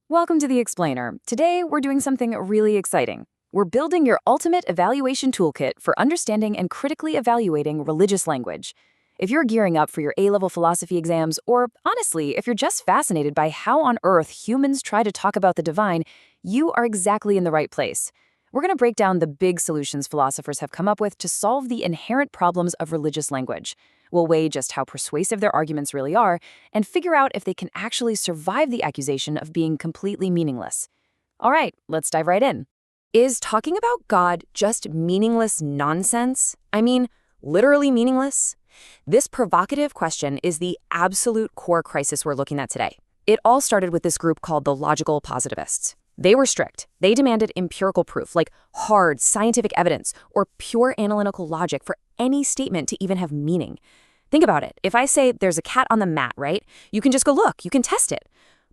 Welcome to The Explainer. Today, we're doing something really exciting. We're building your ultimate evaluation toolkit for understanding and critically evaluating religious language. If you're gearing up for your A-level philosophy exams, or honestly, if you're just fascinated by how on earth humans try to talk about the divine, you are exactly in the right place. We're going to break down the big solutions philosophers have come up with to solve the inherent problems of religious language. We'll weigh just how persuasive their arguments really are and figure out if they can actually survive the accusation of being completely meaningless. All right, let's dive right in. Is talking about God just meaningless nonsense? I mean, literally meaningless? This provocative question is the absolute core crisis we're looking at today. It all started with this group called the logical positivists. They were strict. They demanded empirical proof, like hard scientific evidence or pure analytical logic for any statement to even have meaning. Think about it. If I say there's a cat on the mat, right? You can just go look, you can test it.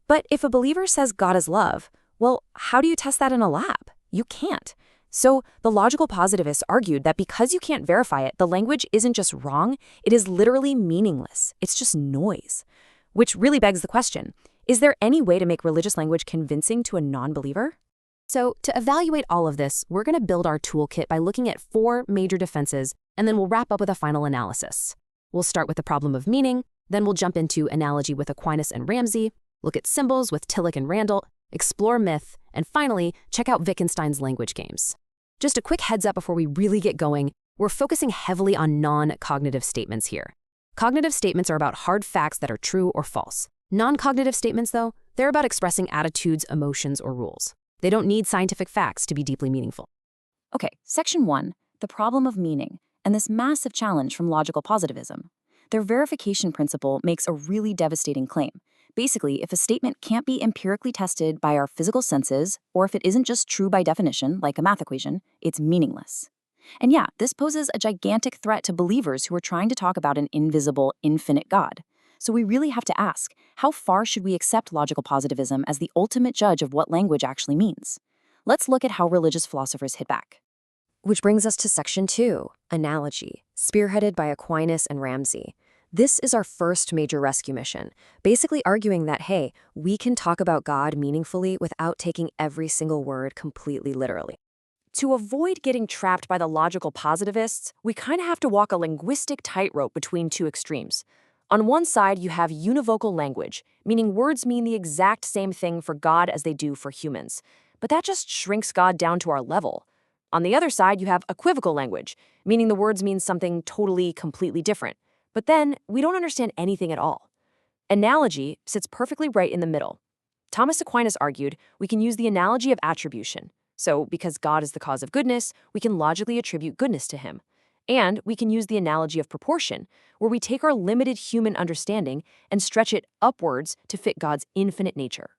But if a believer says God is love, well, how do you test that in a lab? You can't. So the logical positivists argued that because you can't verify it, the language isn't just wrong, it is literally meaningless. It's just noise. Which really begs the question, is there any way to make religious language convincing to a non-believer? So to evaluate all of this, we're going to build our toolkit by looking at 4 major defenses, and then we'll wrap up with a final analysis. We'll start with the problem of meaning, then we'll jump into analogy with Aquinas and Ramsey, look at symbols with Tillich and Randall, explore myth, and finally, check out Wittgenstein's language games. Just a quick heads up before we really get going, we're focusing heavily on non-cognitive statements here. Cognitive statements are about hard facts that are true or false. Non-cognitive statements, though, they're about expressing attitudes, emotions, or rules. They don't need scientific facts to be deeply meaningful. Okay, Section 1, the problem of meaning, and this massive challenge from logical positivism. Their verification principle makes a really devastating claim. Basically, if a statement can't be empirically tested by our physical senses, or if it isn't just true by definition, like a math equation, it's meaningless. And yeah, this poses a gigantic threat to believers who are trying to talk about an invisible, infinite God. So we really have to ask, how far should we accept logical positivism as the ultimate judge of what language actually means? Let's look at how religious philosophers hit back. Which brings us to Section 2, analogy, spearheaded by Aquinas and Ramsey. This is our first major rescue mission, basically arguing that, hey, we can talk about God meaningfully without taking every single word completely literally. To avoid getting trapped by the logical positivists, we kind of have to walk a linguistic tightrope between two extremes. On one side, you have univocal language, meaning words mean the exact same thing for God as they do for humans. But that just shrinks God down to our level. On the other side, you have equivocal language, meaning the words mean something totally, completely different. But then, we don't understand anything at all. Analogy sits perfectly right in the middle. Thomas Aquinas argued we can use the analogy of attribution. So, because God is the cause of goodness, we can logically attribute goodness to him. And we can use the analogy of proportion, where we take our limited human understanding and stretch it upwards to fit God's infinite nature.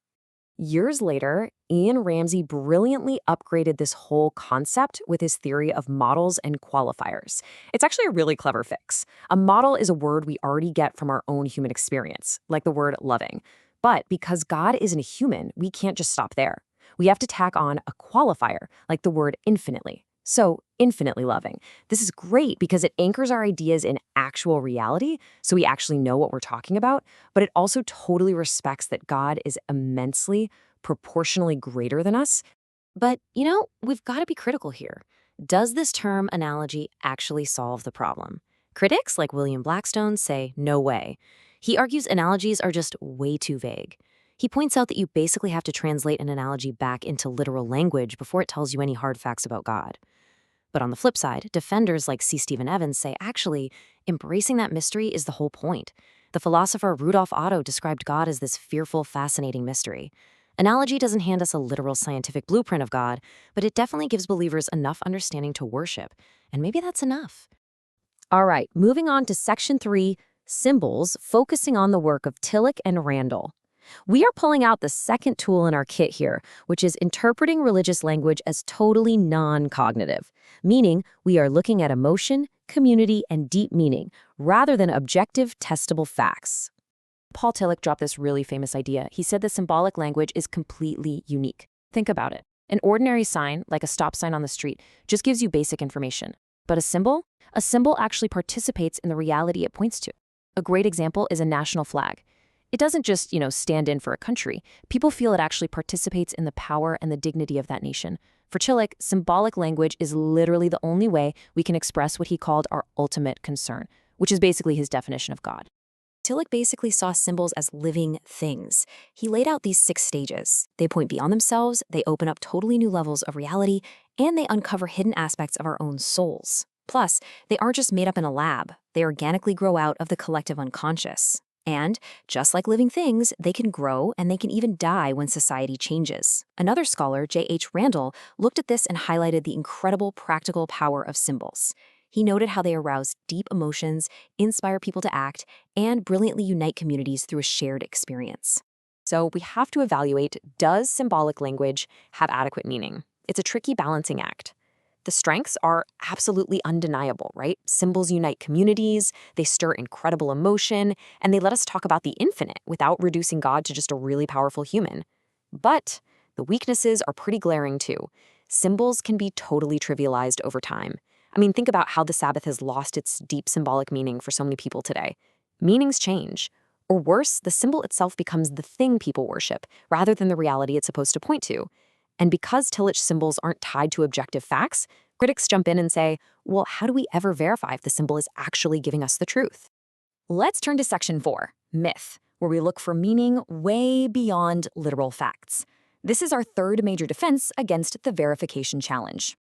Years later, Ian Ramsey brilliantly upgraded this whole concept with his theory of models and qualifiers. It's actually a really clever fix. A model is a word we already get from our own human experience, like the word loving. But because God isn't a human, we can't just stop there. We have to tack on a qualifier, like the word infinitely. So, infinitely loving. This is great because it anchors our ideas in actual reality, so we actually know what we're talking about, but it also totally respects that God is immensely, proportionally greater than us. But, we've got to be critical here. Does this term analogy actually solve the problem? Critics like William Blackstone say no way. He argues analogies are just way too vague. He points out that you basically have to translate an analogy back into literal language before it tells you any hard facts about God. But on the flip side, defenders like C. Stephen Evans say actually, embracing that mystery is the whole point. The philosopher Rudolf Otto described God as this fearful, fascinating mystery. Analogy doesn't hand us a literal scientific blueprint of God, but it definitely gives believers enough understanding to worship. And maybe that's enough. All right, moving on to Section 3, symbols, focusing on the work of Tillich and Randall. We are pulling out the second tool in our kit here, which is interpreting religious language as totally non-cognitive, meaning we are looking at emotion, community, and deep meaning, rather than objective, testable facts. Paul Tillich dropped this really famous idea. He said the symbolic language is completely unique. Think about it. An ordinary sign, like a stop sign on the street, just gives you basic information. But a symbol actually participates in the reality it points to. A great example is a national flag. It doesn't just, stand in for a country. People feel it actually participates in the power and the dignity of that nation. For Tillich, symbolic language is literally the only way we can express what he called our ultimate concern, which is basically his definition of God. Tillich basically saw symbols as living things. He laid out these 6 stages. They point beyond themselves, they open up totally new levels of reality, and they uncover hidden aspects of our own souls. Plus, they aren't just made up in a lab. They organically grow out of the collective unconscious. And, just like living things, they can grow and they can even die when society changes. Another scholar, J.H. Randall, looked at this and highlighted the incredible practical power of symbols. He noted how they arouse deep emotions, inspire people to act, and brilliantly unite communities through a shared experience. So we have to evaluate, does symbolic language have adequate meaning? It's a tricky balancing act. The strengths are absolutely undeniable, right? Symbols unite communities, they stir incredible emotion, and they let us talk about the infinite without reducing God to just a really powerful human. But the weaknesses are pretty glaring too. Symbols can be totally trivialized over time. I mean, think about how the Sabbath has lost its deep symbolic meaning for so many people today. Meanings change. Or worse, the symbol itself becomes the thing people worship, rather than the reality it's supposed to point to. And because Tillich's symbols aren't tied to objective facts, critics jump in and say, well, how do we ever verify if the symbol is actually giving us the truth? Let's turn to Section 4, Myth, where we look for meaning way beyond literal facts. This is our third major defense against the verification challenge.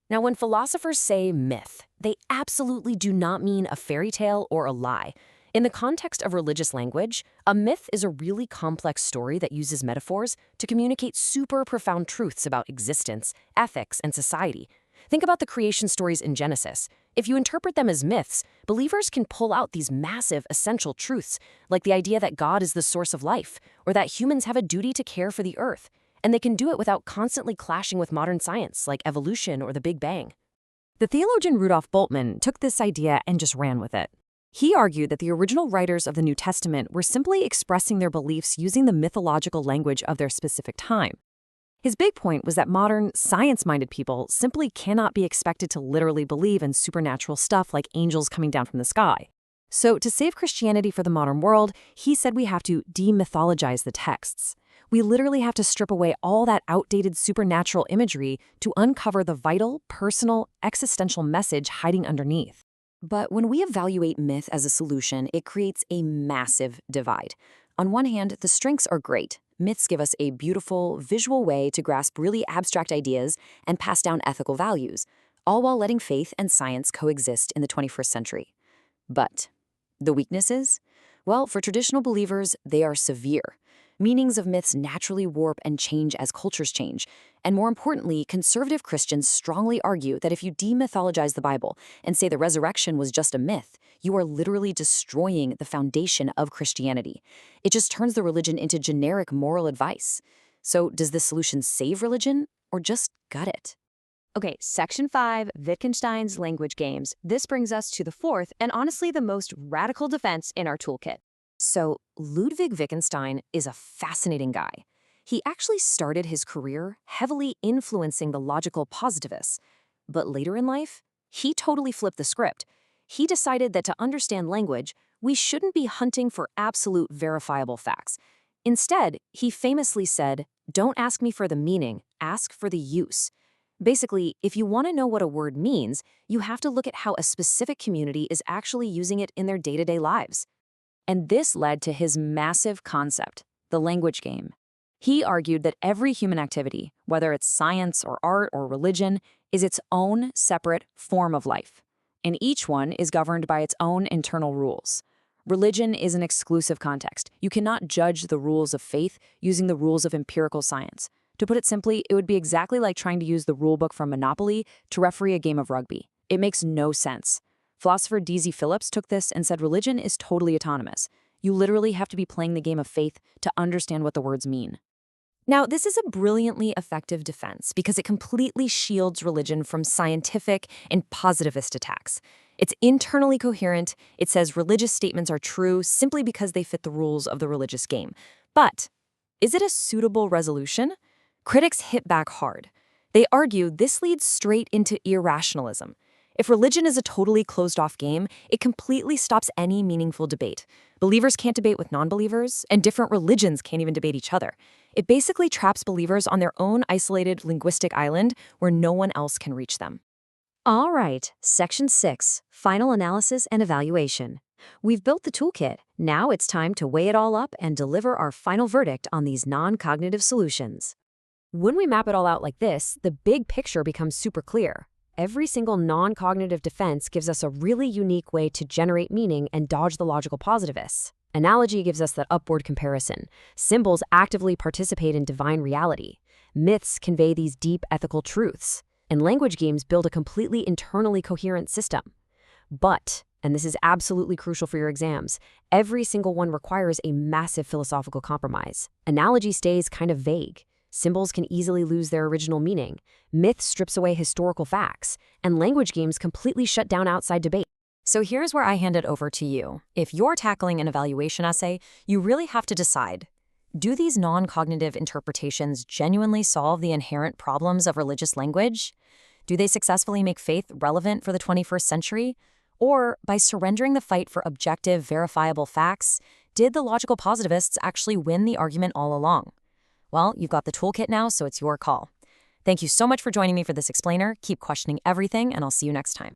Now, when philosophers say myth, they absolutely do not mean a fairy tale or a lie. In the context of religious language, a myth is a really complex story that uses metaphors to communicate super profound truths about existence, ethics, and society. Think about the creation stories in Genesis. If you interpret them as myths, believers can pull out these massive, essential truths, like the idea that God is the source of life, or that humans have a duty to care for the earth. And they can do it without constantly clashing with modern science, like evolution or the Big Bang. The theologian Rudolf Bultmann took this idea and just ran with it. He argued that the original writers of the New Testament were simply expressing their beliefs using the mythological language of their specific time. His big point was that modern, science-minded people simply cannot be expected to literally believe in supernatural stuff like angels coming down from the sky. So, to save Christianity for the modern world, he said we have to demythologize the texts. We literally have to strip away all that outdated supernatural imagery to uncover the vital, personal, existential message hiding underneath. But when we evaluate myth as a solution, it creates a massive divide. On one hand, the strengths are great. Myths give us a beautiful, visual way to grasp really abstract ideas and pass down ethical values, all while letting faith and science coexist in the 21st century. But the weaknesses? Well, for traditional believers, they are severe. Meanings of myths naturally warp and change as cultures change. And more importantly, conservative Christians strongly argue that if you demythologize the Bible and say the resurrection was just a myth, you are literally destroying the foundation of Christianity. It just turns the religion into generic moral advice. So does this solution save religion or just gut it? Okay, Section 5, Wittgenstein's language games. This brings us to the fourth and honestly the most radical defense in our toolkit. So, Ludwig Wittgenstein is a fascinating guy. He actually started his career heavily influencing the logical positivists. But later in life, he totally flipped the script. He decided that to understand language, we shouldn't be hunting for absolute verifiable facts. Instead, he famously said, "Don't ask me for the meaning, ask for the use." Basically, if you want to know what a word means, you have to look at how a specific community is actually using it in their day-to-day lives. And this led to his massive concept, the language game. He argued that every human activity, whether it's science or art or religion, is its own separate form of life. And each one is governed by its own internal rules. Religion is an exclusive context. You cannot judge the rules of faith using the rules of empirical science. To put it simply, it would be exactly like trying to use the rulebook from Monopoly to referee a game of rugby. It makes no sense. Philosopher D.Z. Phillips took this and said religion is totally autonomous. You literally have to be playing the game of faith to understand what the words mean. Now, this is a brilliantly effective defense because it completely shields religion from scientific and positivist attacks. It's internally coherent. It says religious statements are true simply because they fit the rules of the religious game. But is it a suitable resolution? Critics hit back hard. They argue this leads straight into irrationalism. If religion is a totally closed-off game, it completely stops any meaningful debate. Believers can't debate with non-believers, and different religions can't even debate each other. It basically traps believers on their own isolated linguistic island where no one else can reach them. All right, Section 6, Final Analysis and Evaluation. We've built the toolkit. Now it's time to weigh it all up and deliver our final verdict on these non-cognitive solutions. When we map it all out like this, the big picture becomes super clear. Every single non-cognitive defense gives us a really unique way to generate meaning and dodge the logical positivists. Analogy gives us that upward comparison. Symbols actively participate in divine reality. Myths convey these deep ethical truths. And language games build a completely internally coherent system. But, and this is absolutely crucial for your exams, every single one requires a massive philosophical compromise. Analogy stays kind of vague. Symbols can easily lose their original meaning. Myth strips away historical facts. And language games completely shut down outside debate. So here's where I hand it over to you. If you're tackling an evaluation essay, you really have to decide. Do these non-cognitive interpretations genuinely solve the inherent problems of religious language? Do they successfully make faith relevant for the 21st century? Or, by surrendering the fight for objective, verifiable facts, did the logical positivists actually win the argument all along? Well, you've got the toolkit now, so it's your call. Thank you so much for joining me for this explainer. Keep questioning everything, and I'll see you next time.